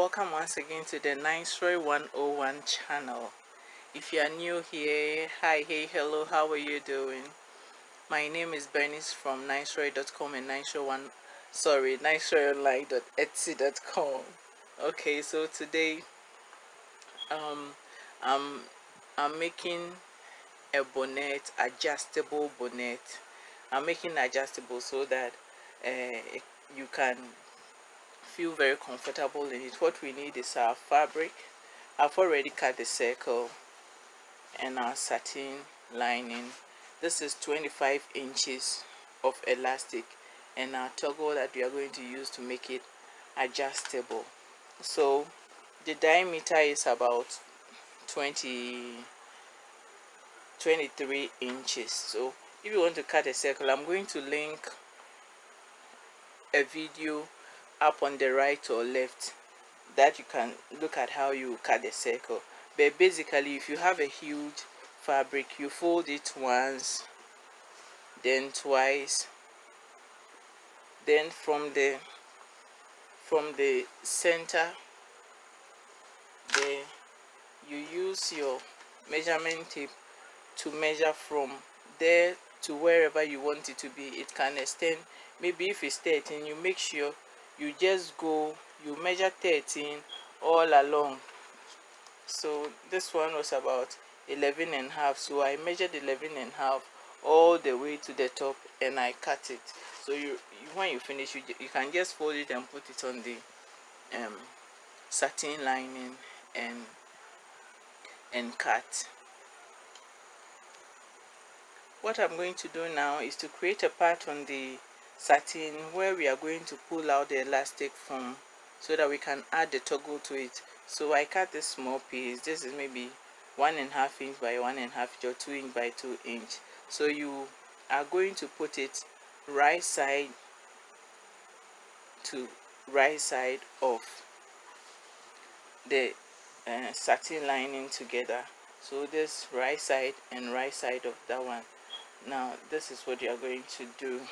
welcome once again to the Niceroy 101 channel. If you are new here, hi, hey, hello, how are you doing? My name is Bernice from Niceroy.com and Niceroyonline.etsy.com. Okay, so today um I'm I'm making a bonnet, adjustable bonnet. I'm making adjustable so that you can feel very comfortable in it. What we need is our fabric. I've already cut the circle and our satin lining. This is 25 inches of elastic and our toggle that we are going to use to make it adjustable. So the diameter is about 23 inches. So if you want to cut a circle, I'm going to link a video up on the right or left that you can look at how you cut the circle. But basically, if you have a huge fabric, you fold it once, then twice, then from the center there, you use your measurement tape to measure from there to wherever you want it to be. It can extend. Maybe if it's 13, you make sure you just go, you measure 13 all along. So this one was about 11 and a half, so I measured 11 and a half all the way to the top and I cut it. So when you finish, you can just fold it and put it on the satin lining and cut. What I'm going to do now is to create a part on the satin where we are going to pull out the elastic from so that we can add the toggle to it. So I cut this small piece. This is maybe 1.5 inch by 1.5 inch or 2 inch by 2 inch. So you are going to put it right side to right side of the satin lining together. So this right side and right side of that one. Now this is what you are going to do.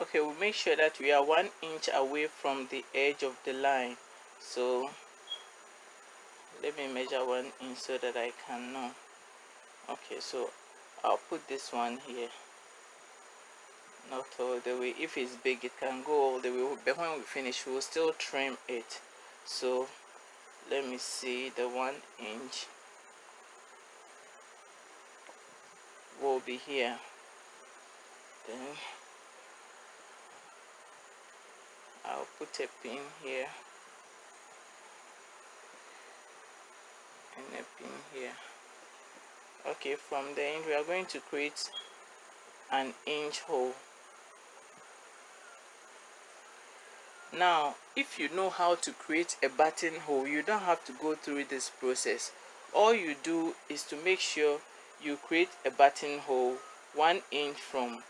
Okay, we'll make sure that we are 1 inch away from the edge of the line. So let me measure 1 inch so that I can know. Okay, so I'll put this one here, not all the way. If it's big, it can go all the way, but when we finish, we'll still trim it. So let me see, the 1 inch will be here. Then I'll put a pin here and a pin here. Okay, from the end we are going to create an inch hole. Now if you know how to create a buttonhole, you don't have to go through this process. All you do is to make sure you create a buttonhole 1 inch from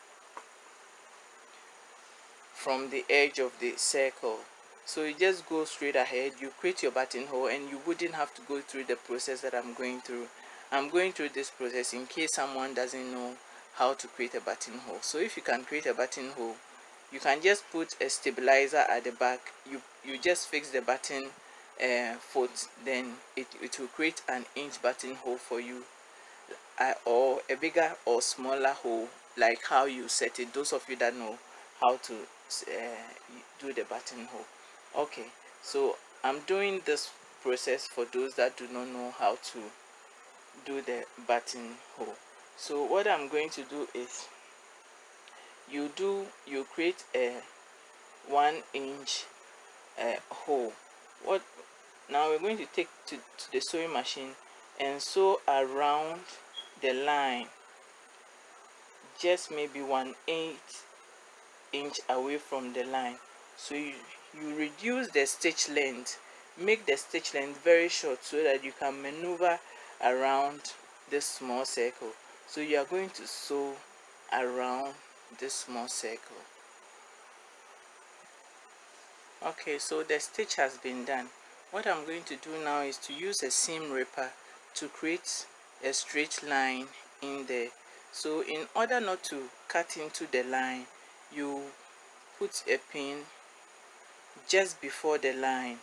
the edge of the circle. So you just go straight ahead, you create your buttonhole, and you wouldn't have to go through the process that I'm going through. I'm going through this process in case someone doesn't know how to create a buttonhole. So if you can create a buttonhole, you can just put a stabilizer at the back. You just fix the button foot, then it will create an inch buttonhole for you, or a bigger or smaller hole, like how you set it. Those of you that know how to do the buttonhole. Okay, so I'm doing this process for those that do not know how to do the buttonhole. So what I'm going to do is you create a 1 inch hole. Now we're going to take to the sewing machine and sew around the line, just maybe 1/8 inch away from the line. So you reduce the stitch length, make the stitch length very short so that you can maneuver around this small circle. So you are going to sew around this small circle. Okay, so the stitch has been done. What I'm going to do now is to use a seam ripper to create a straight line in there. So in order not to cut into the line, you put a pin just before the line,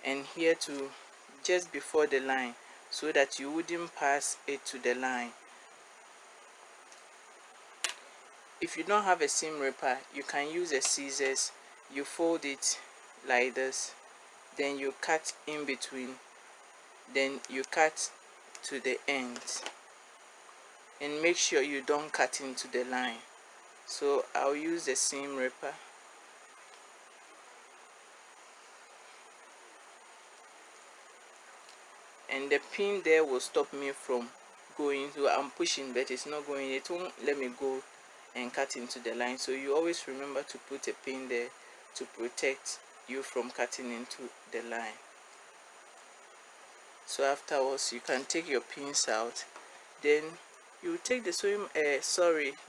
and here too just before the line, so that you wouldn't pass it to the line. If you don't have a seam ripper, you can use a scissors. You fold it like this, then you cut in between, then you cut to the ends, and make sure you don't cut into the line. So I'll use the seam ripper. And the pin there will stop me from going, so I'm pushing but it's not going, it won't let me go and cut into the line. So you always remember to put a pin there to protect you from cutting into the line. So afterwards you can take your pins out, then you take the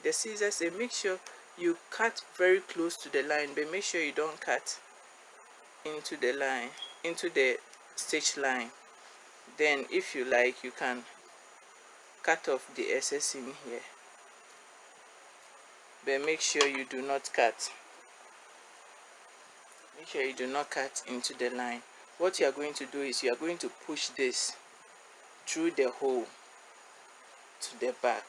the scissors, and make sure you cut very close to the line, but make sure you don't cut into the line, into the stitch line. Then if you like, you can cut off the excess in here, but make sure you do not cut. Make sure you do not cut into the line. What you are going to do is you are going to push this through the hole to the back.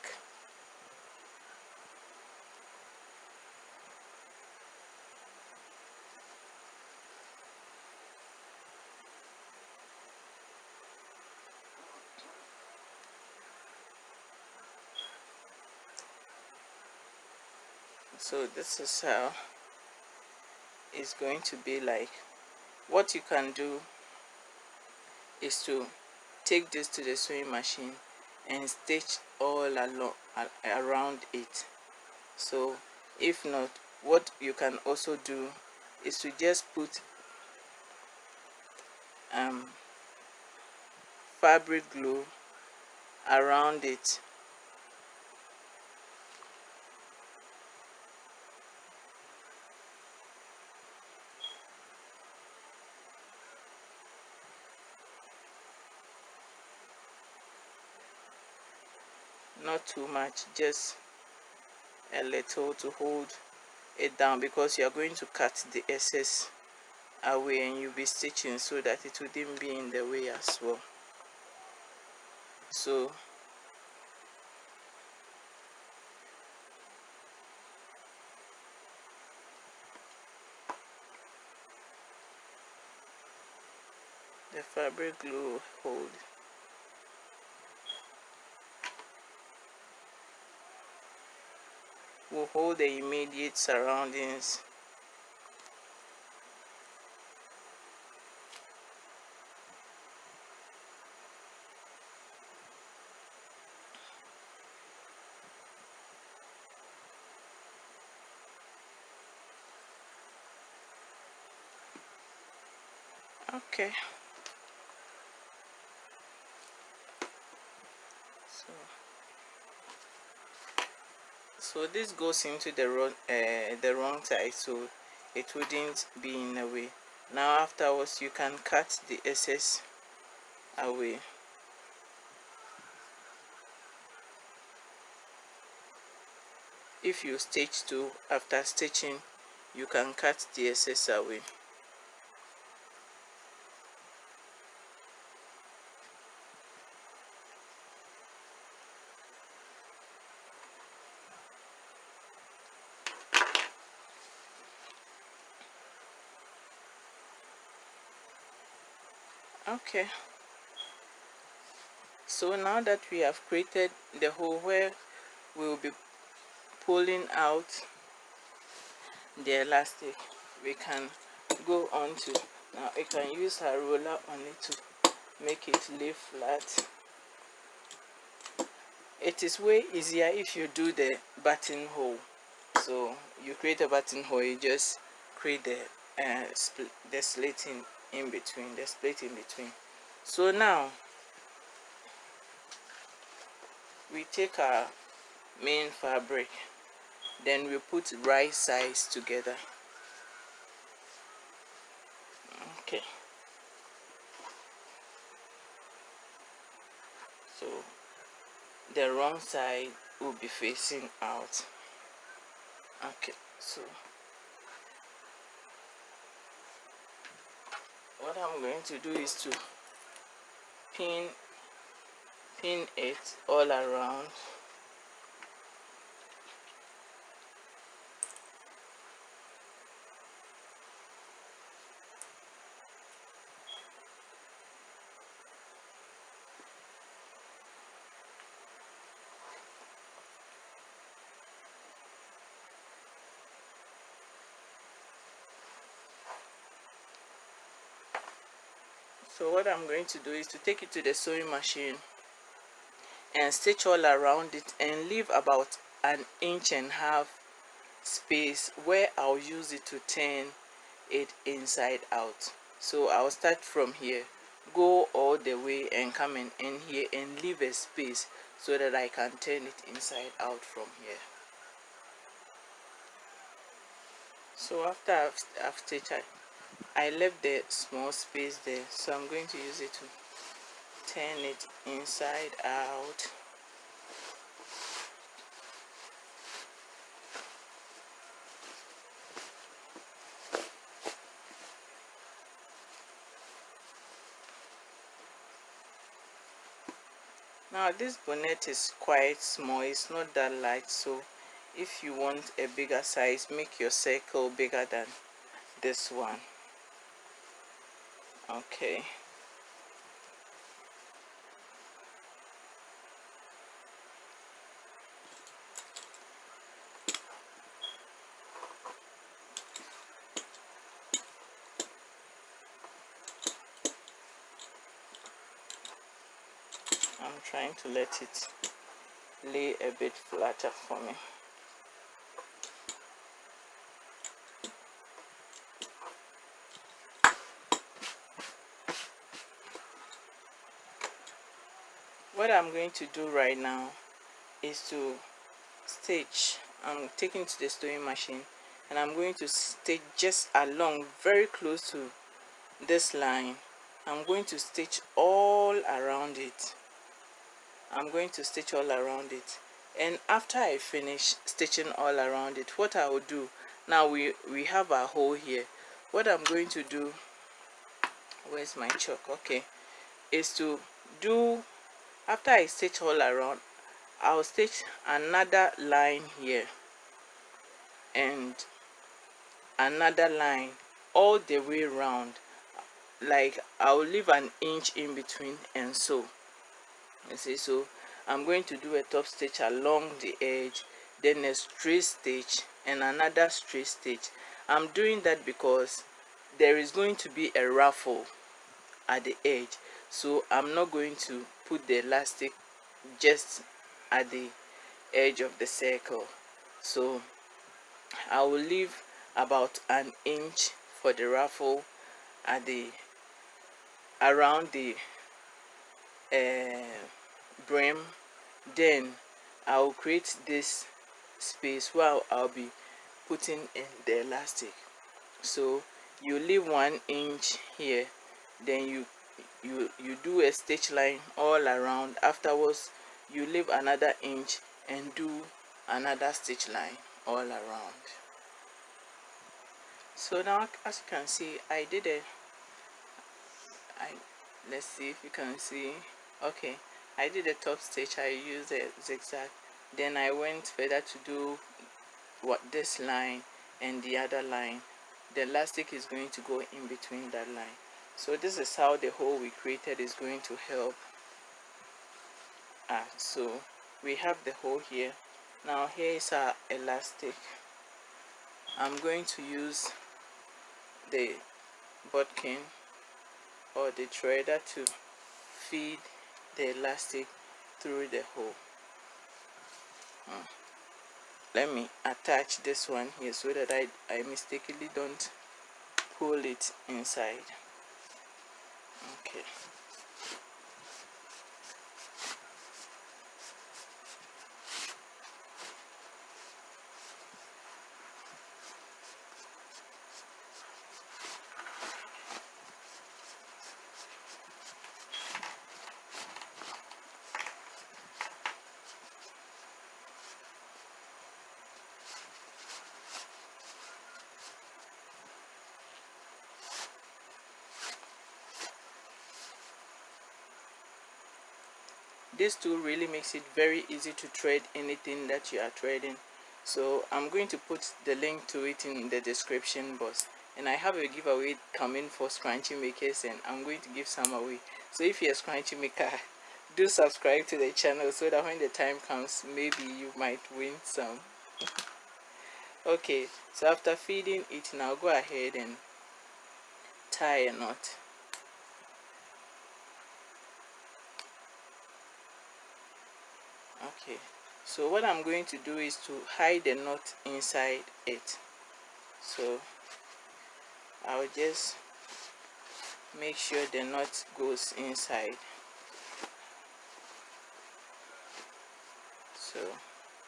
So this is how it's going to be like. What you can do is to take this to the sewing machine and stitch all along around it. So if not, what you can also do is to just put fabric glue around it. Not too much, just a little to hold it down, because you are going to cut the excess away and you'll be stitching so that it wouldn't be in the way as well. So the fabric glue will hold the immediate surroundings. Okay, so this goes into the wrong side, so it wouldn't be in the way. Now afterwards you can cut the excess away. If you stitch too, after stitching you can cut the excess away. Okay, so now that we have created the hole where we will be pulling out the elastic, we can go on to, now you can use a roller on it to make it lay flat. It is way easier if you do the buttonhole. So you create a buttonhole, you just create the slit in between, the split in between. So now we take our main fabric, then we put right sides together. Okay, so the wrong side will be facing out. Okay, so what I'm going to do is to pin it all around. So what I'm going to do is to take it to the sewing machine and stitch all around it and leave about 1.5 inch space where I'll use it to turn it inside out. So I'll start from here, go all the way and come in here and leave a space so that I can turn it inside out from here. So after I've stitched, I left the small space there, so I'm going to use it to turn it inside out. Now this bonnet is quite small, it's not that large, so if you want a bigger size, make your circle bigger than this one. Okay. I'm trying to let it lay a bit flatter for me. What I'm going to do right now is to stitch. I'm taking it to the sewing machine and I'm going to stitch just along, very close to this line. I'm going to stitch all around it. I'm going to stitch all around it, and after I finish stitching all around it, what I will do now, we have a hole here. What I'm going to do, where's my chalk? Okay, is to do, after I stitch all around, I'll stitch another line here and another line all the way around, like I'll leave 1 inch in between and sew. You see, so I'm going to do a top stitch along the edge, then a straight stitch and another straight stitch. I'm doing that because there is going to be a ruffle at the edge, so I'm not going to put the elastic just at the edge of the circle. So I will leave about 1 inch for the ruffle at the around the brim. Then I'll create this space where I'll be putting in the elastic. So you leave 1 inch here, then you do a stitch line all around. Afterwards you leave another inch and do another stitch line all around. So now, as you can see, I did a let's see if you can see. Okay, I did a top stitch, I used a zigzag, then I went further to do what this line and the other line. The elastic is going to go in between that line. So this is how the hole we created is going to help. So we have the hole here. Now here is our elastic. I'm going to use the bodkin or the threader to feed the elastic through the hole. Let me attach this one here so that I mistakenly don't pull it inside. Okay. This tool really makes it very easy to thread anything that you are threading. So I'm going to put the link to it in the description box, and I have a giveaway coming for scrunchie makers, and I'm going to give some away. So if you're a scrunchie maker, do subscribe to the channel so that when the time comes, maybe you might win some. Okay, so after feeding it, now go ahead and tie a knot. Okay, so what I'm going to do is to hide the knot inside it. So I'll just make sure the knot goes inside. So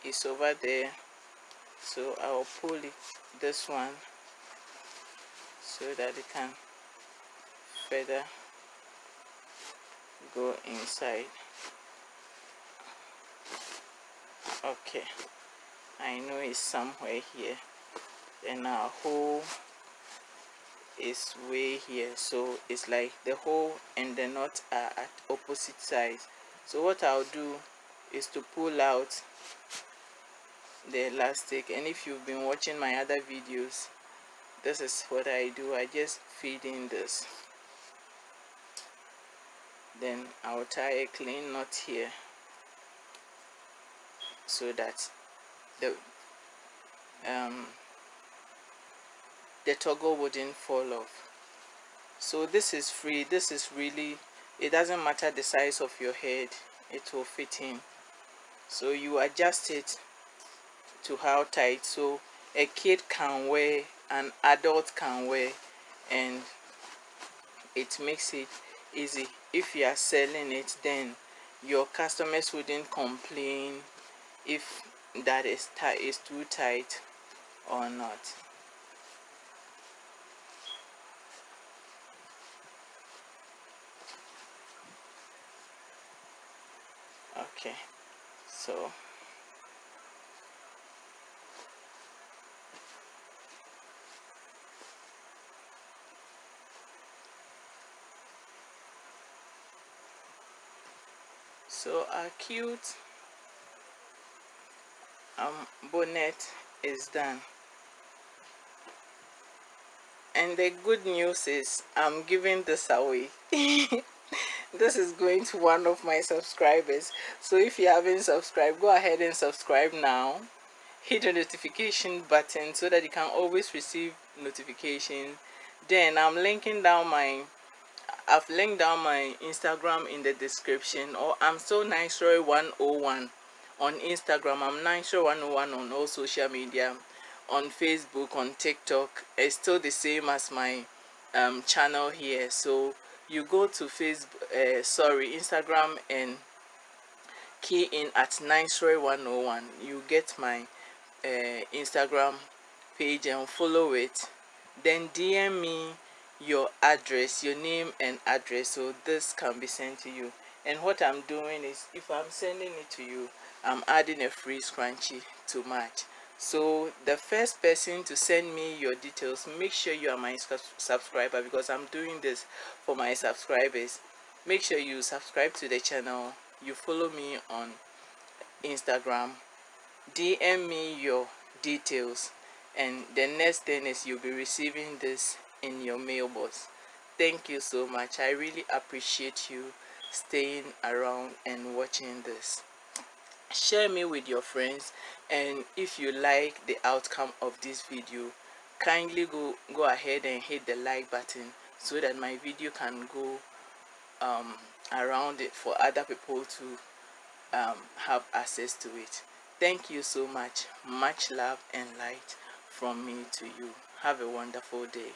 it's over there, so I'll pull it, this one, so that it can further go inside. Okay, I know it's somewhere here, and our hole is way here, so it's like the hole and the knot are at opposite sides. So what I'll do is to pull out the elastic, and if you've been watching my other videos, this is what I do. I just feed in this, then I'll tie a clean knot here so that the toggle wouldn't fall off. So this is free. This is really, it doesn't matter the size of your head, it will fit in. So you adjust it to how tight, so a kid can wear, an adult can wear, and it makes it easy. If you are selling it, then your customers wouldn't complain if that is too tight or not. Okay, so our cute bonnet is done. And the good news is I'm giving this away. This is going to one of my subscribers. So if you haven't subscribed, go ahead and subscribe now. Hit the notification button so that you can always receive notifications. Then I've linked down my Instagram in the description, or I'm still Niceroy 101 on Instagram. I'm Niceroy 101 on all social media, on Facebook, on TikTok. It's still the same as my channel here. So you go to Instagram, and key in at Niceroy 101. You get my Instagram page and follow it. Then DM me your address, your name and address, so this can be sent to you. And what I'm doing is, if I'm sending it to you, I'm adding a free scrunchie to match. So the first person to send me your details, make sure you are my subscriber, because I'm doing this for my subscribers. Make sure you subscribe to the channel, you follow me on Instagram, DM me your details, and the next thing is you'll be receiving this in your mailbox. Thank you so much. I really appreciate you staying around and watching this. Share me with your friends, and if you like the outcome of this video, kindly go ahead and hit the like button so that my video can go around it for other people to have access to it. Thank you so much. Much love and light from me to you. Have a wonderful day.